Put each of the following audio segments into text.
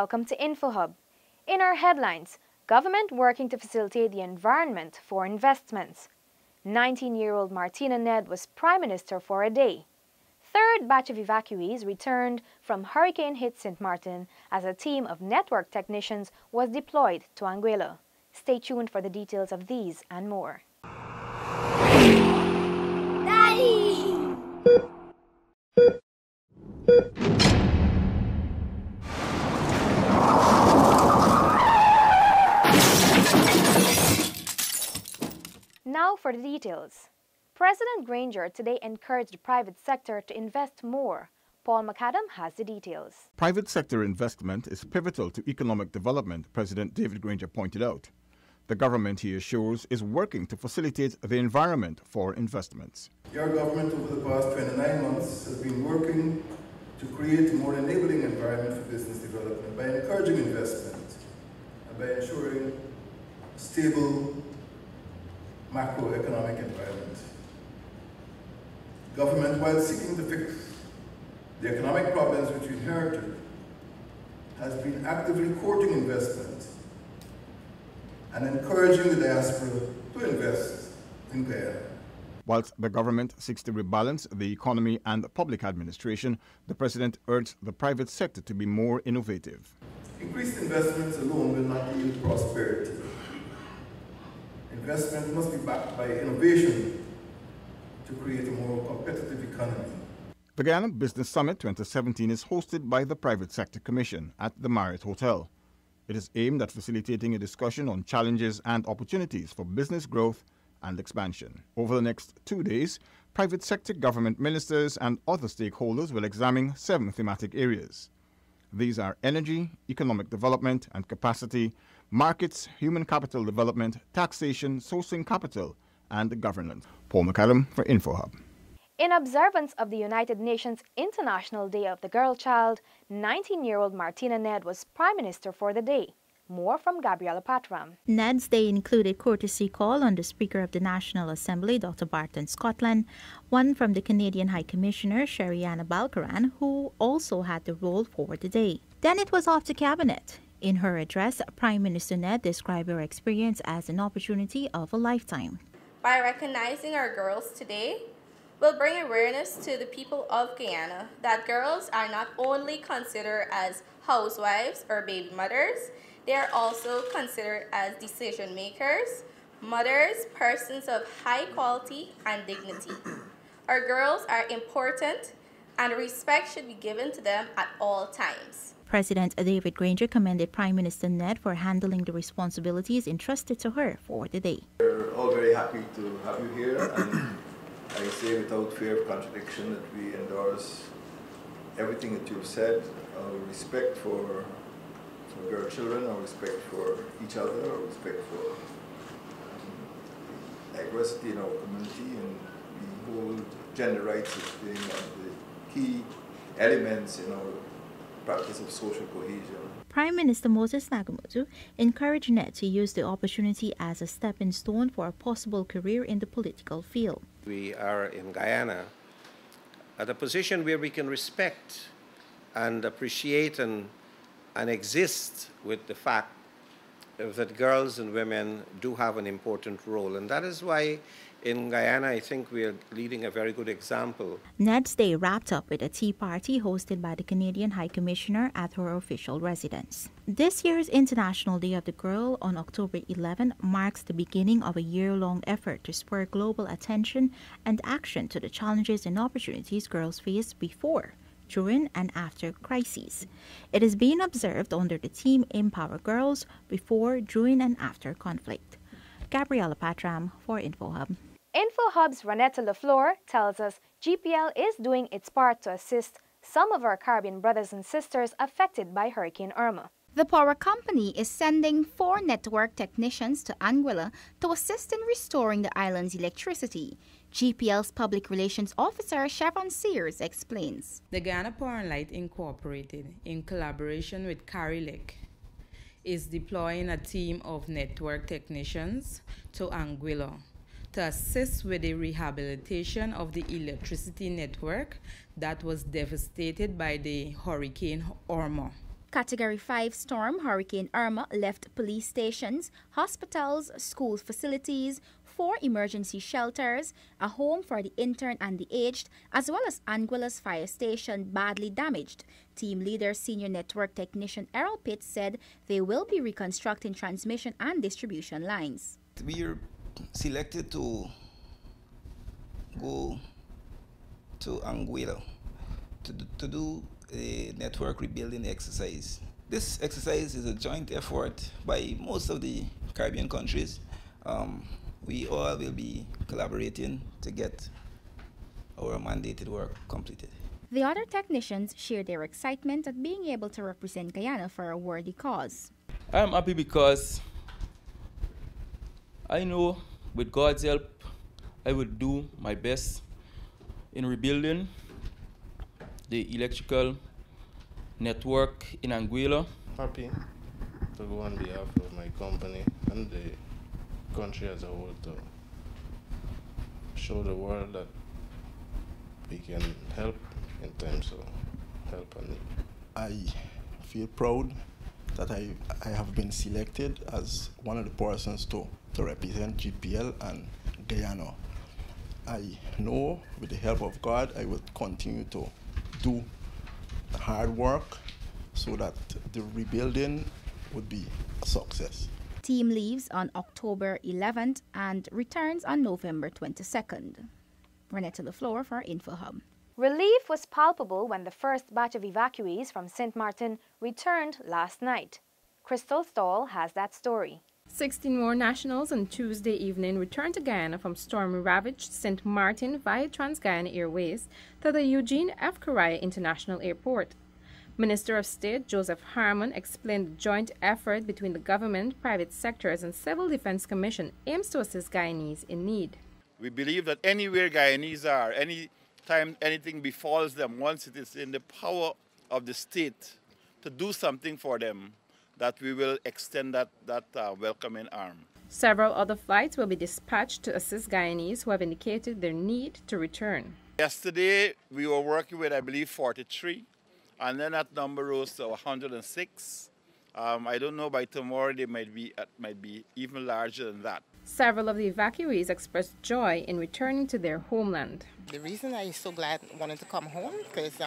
welcome to InfoHub. In our headlines, government working to facilitate the environment for investments. 19-year-old Martina Ned was Prime Minister for a day. Third batch of evacuees returned from hurricane-hit Sint Maarten as a team of network technicians was deployed to Anguilla. Stay tuned for the details of these and more. Daddy! Now for the details. President Granger today encouraged the private sector to invest more. Paul McAdam has the details. Private sector investment is pivotal to economic development, President David Granger pointed out. The government, he assures, is working to facilitate the environment for investments. Your government over the past 29 months has been working to create a more enabling environment for business development by encouraging investment and by ensuring a stable macroeconomic environment. Government, while seeking to fix the economic problems which we inherited, has been actively courting investment and encouraging the diaspora to invest in Guyana. Whilst the government seeks to rebalance the economy and public administration, the President urged the private sector to be more innovative. Increased investments alone will not yield prosperity. Investment must be backed by innovation to create a more competitive economy. The Guyana Business Summit 2017 is hosted by the Private Sector Commission at the Marriott Hotel. It is aimed at facilitating a discussion on challenges and opportunities for business growth and expansion. Over the next 2 days, private sector government ministers and other stakeholders will examine 7 thematic areas. These are energy, economic development and capacity, markets, human capital development, taxation, sourcing capital, and governance. Paul McAdam for InfoHub. In observance of the United Nations International Day of the Girl Child, 19-year-old Martina Ned was Prime Minister for the day. More from Gabriela Patram. Ned's Day included courtesy call on the Speaker of the National Assembly, Dr. Barton Scotland, one from the Canadian High Commissioner, Sherry-Anna Balkaran, who also had the role for the day. Then it was off to Cabinet. In her address, Prime Minister Ned described her experience as an opportunity of a lifetime. By recognizing our girls today, we'll bring awareness to the people of Guyana that girls are not only considered as housewives or baby mothers, they are also considered as decision makers, mothers, persons of high quality and dignity. Our girls are important and respect should be given to them at all times. President David Granger commended Prime Minister Ned for handling the responsibilities entrusted to her for the day. We're all very happy to have you here, and I say without fear of contradiction that we endorse everything that you've said. Our respect for girl children, our respect for each other, our respect for diversity in our community, and we hold gender rights as being one of the key elements in our practice of social cohesion. Prime Minister Moses Nagamutu encouraged Ned to use the opportunity as a stepping stone for a possible career in the political field. We are in Guyana at a position where we can respect and appreciate and exist with the fact that girls and women do have an important role. And that is why in Guyana, I think we are leading a very good example. Ned's Day wrapped up with a tea party hosted by the Canadian High Commissioner at her official residence. This year's International Day of the Girl on October 11 marks the beginning of a year-long effort to spur global attention and action to the challenges and opportunities girls face before, during and after crises. It is being observed under the theme Empower Girls before, during and after conflict. Gabriela Patram for InfoHub. InfoHub's Ronetta LaFleur tells us GPL is doing its part to assist some of our Caribbean brothers and sisters affected by Hurricane Irma. The power company is sending 4 network technicians to Anguilla to assist in restoring the island's electricity. GPL's Public Relations Officer, Chevron Sears, explains. The Guyana Power and Light Incorporated, in collaboration with CARILEC, is deploying a team of network technicians to Anguilla to assist with the rehabilitation of the electricity network that was devastated by the Hurricane Irma. Category 5 storm Hurricane Irma left police stations, hospitals, school facilities, 4 emergency shelters, a home for the intern and the aged, as well as Anguilla's fire station badly damaged. Team leader Senior Network Technician Errol Pitts said they will be reconstructing transmission and distribution lines. We are selected to go to Anguilla to do a network rebuilding exercise. This exercise is a joint effort by most of the Caribbean countries. We all will be collaborating to get our mandated work completed. The other technicians shared their excitement at being able to represent Guyana for a worthy cause. I'm happy because I know with God's help I will do my best in rebuilding the electrical network in Anguilla. Happy to go on behalf of my company and the country as a whole to show the world that we can help in times of help and need. I feel proud that I have been selected as one of the persons to represent GPL and Guyana. I know with the help of God I will continue to do the hard work so that the rebuilding would be a success. Team leaves on October 11th and returns on November 22nd. Renetta LaFleur for InfoHub. Relief was palpable when the first batch of evacuees from Sint Maarten returned last night. Crystal Stahl has that story. 16 more nationals on Tuesday evening returned to Guyana from storm-ravaged Sint Maarten via Trans-Guyana Airways to the Eugene F. Correa International Airport. Minister of State Joseph Harmon explained the joint effort between the government, private sectors, and Civil Defense Commission aims to assist Guyanese in need. We believe that anywhere Guyanese are, any time anything befalls them, once it is in the power of the state to do something for them, that we will extend that welcoming arm. Several other flights will be dispatched to assist Guyanese who have indicated their need to return. Yesterday, we were working with, I believe, 43, and then that number rose to 106. I don't know, by tomorrow they might be even larger than that. Several of the evacuees expressed joy in returning to their homeland. The reason I'm so glad wanted to come home because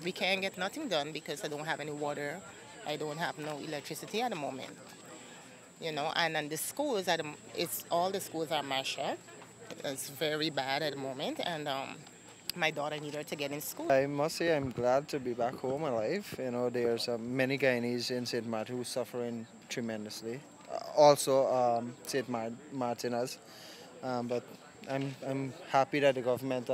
we can't get nothing done because I don't have any water. I don't have no electricity at the moment, you know. And then the schools, all the schools are mashed up. It's very bad at the moment, and my daughter needs her to get in school. I must say I'm glad to be back home alive. You know, there's many Guyanese in Sint Maarten who are suffering tremendously. Also, Sint Maarteners, but I'm happy that the government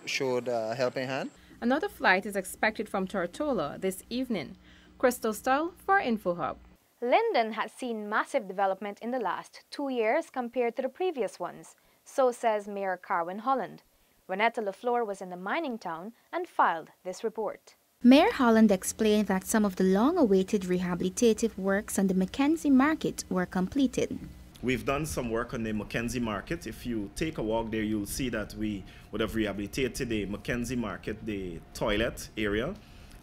showed a helping hand. Another flight is expected from Tortola this evening. Crystal Stahl for InfoHub. Linden has seen massive development in the last 2 years compared to the previous ones, so says Mayor Carwin Holland. Renetta LaFleur was in the mining town and filed this report. Mayor Holland explained that some of the long-awaited rehabilitative works on the Mackenzie Market were completed. We've done some work on the Mackenzie Market. If you take a walk there, you'll see that we would have rehabilitated the Mackenzie Market, the toilet area,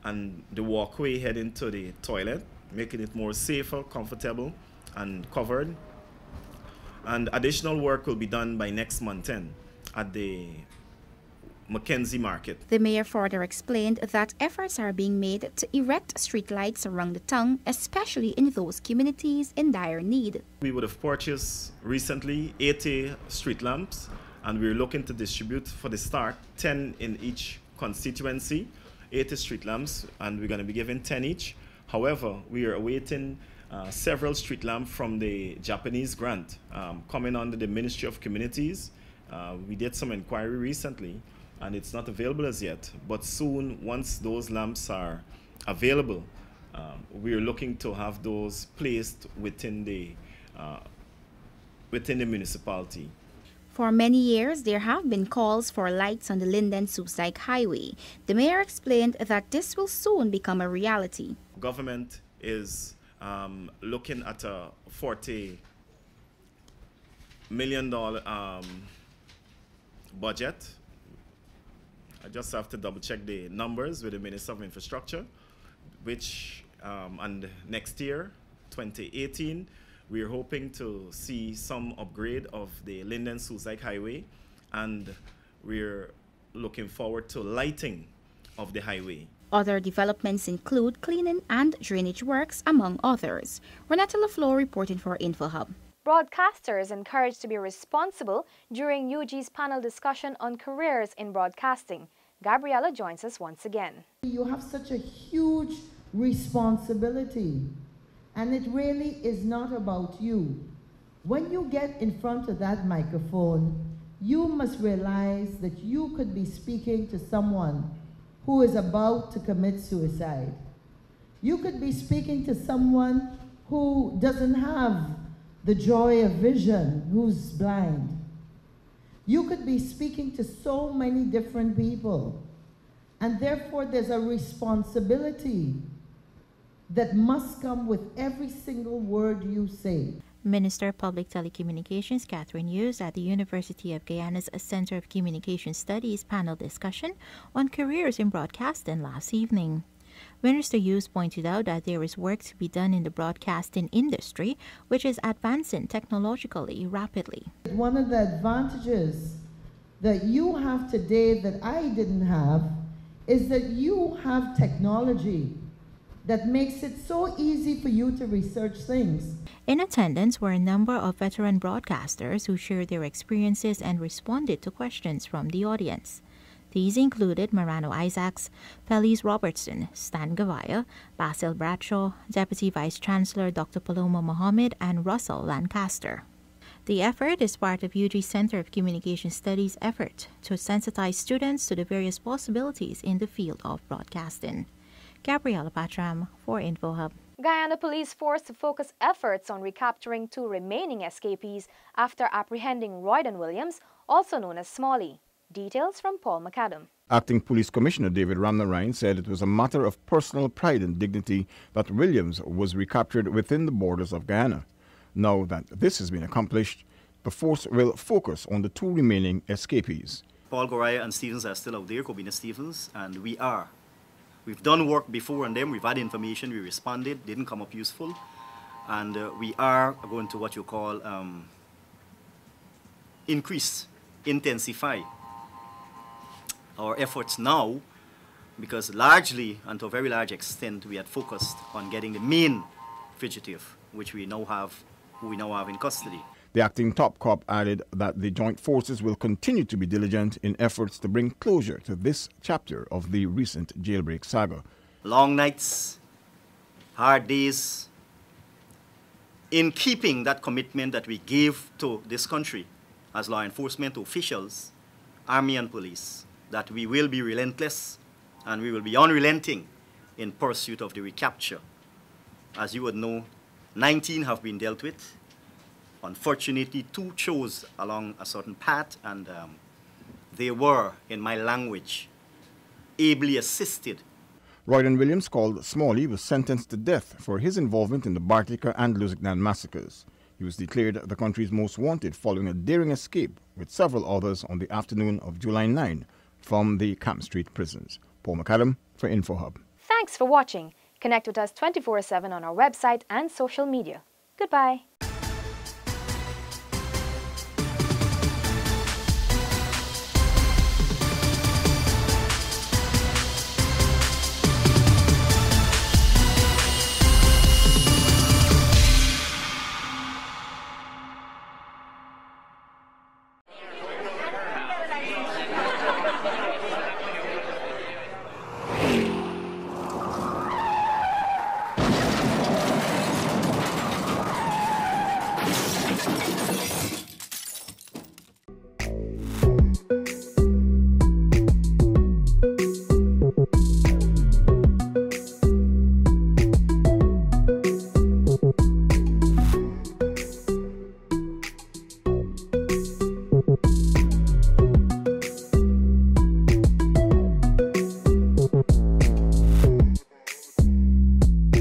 and the walkway heading to the toilet, making it more safer, comfortable, and covered. And additional work will be done by next month end at the Mackenzie Market. The mayor further explained that efforts are being made to erect streetlights around the town, especially in those communities in dire need. We would have purchased recently 80 street lamps, and we're looking to distribute for the start 10 in each constituency, 80 street lamps, and we're going to be giving 10 each. However, we are awaiting several street lamps from the Japanese grant coming under the Ministry of Communities. We did some inquiry recently, and it's not available as yet. But soon, once those lamps are available, we're looking to have those placed within the municipality. For many years, there have been calls for lights on the Linden-Soosdijk Highway. The mayor explained that this will soon become a reality. Government is looking at a $40 million budget. I just have to double check the numbers with the Minister of Infrastructure which and next year, 2018, we're hoping to see some upgrade of the Linden Suicide Highway, and we're looking forward to lighting of the highway. Other developments include cleaning and drainage works, among others. Renata LaFleur reporting for InfoHub. Broadcasters encouraged to be responsible during UG's panel discussion on careers in broadcasting. Gabriella joins us once again. You have such a huge responsibility, and it really is not about you. When you get in front of that microphone, you must realize that you could be speaking to someone who is about to commit suicide. You could be speaking to someone who doesn't have the joy of vision, who's blind. You could be speaking to so many different people, and therefore there's a responsibility that must come with every single word you say. Minister of Public Telecommunications Catherine Hughes at the University of Guyana's Center of Communication Studies panel discussion on careers in broadcasting last evening. Minister Hughes pointed out that there is work to be done in the broadcasting industry, which is advancing technologically rapidly. One of the advantages that you have today that I didn't have is that you have technology that makes it so easy for you to research things. In attendance were a number of veteran broadcasters who shared their experiences and responded to questions from the audience. These included Marano Isaacs, Felice Robertson, Stan Gavaya, Basil Bradshaw, Deputy Vice Chancellor Dr. Paloma Mohammed, and Russell Lancaster. The effort is part of UG Center of Communication Studies' effort to sensitize students to the various possibilities in the field of broadcasting. Gabriella Patram for InfoHub. Guyana Police forced to focus efforts on recapturing 2 remaining escapees after apprehending Royden Williams, also known as Smalley. Details from Paul McAdam. Acting Police Commissioner David Ramnarine said it was a matter of personal pride and dignity that Williams was recaptured within the borders of Guyana. Now that this has been accomplished, the force will focus on the 2 remaining escapees. Paul Goraya and Stevens are still out there, Kobina Stevens, and we've done work before on them, we've had information, we responded, didn't come up useful, and we are going to what you call intensify our efforts now, because largely, and to a very large extent, we had focused on getting the main fugitive, who we now have in custody. The acting top cop added that the joint forces will continue to be diligent in efforts to bring closure to this chapter of the recent jailbreak saga. Long nights, hard days, in keeping that commitment that we gave to this country as law enforcement officials, Army and police, that we will be relentless and we will be unrelenting in pursuit of the recapture. As you would know, 19 have been dealt with. Unfortunately, 2 chose along a certain path, and they were, in my language, ably assisted. Royden Williams, called Smalley, was sentenced to death for his involvement in the Bartica and Lusignan massacres. He was declared the country's most wanted following a daring escape with several others on the afternoon of July 9 from the Camp Street prisons. Paul McAdam for InfoHub. Thanks for watching. Connect with us 24/7 on our website and social media. Goodbye.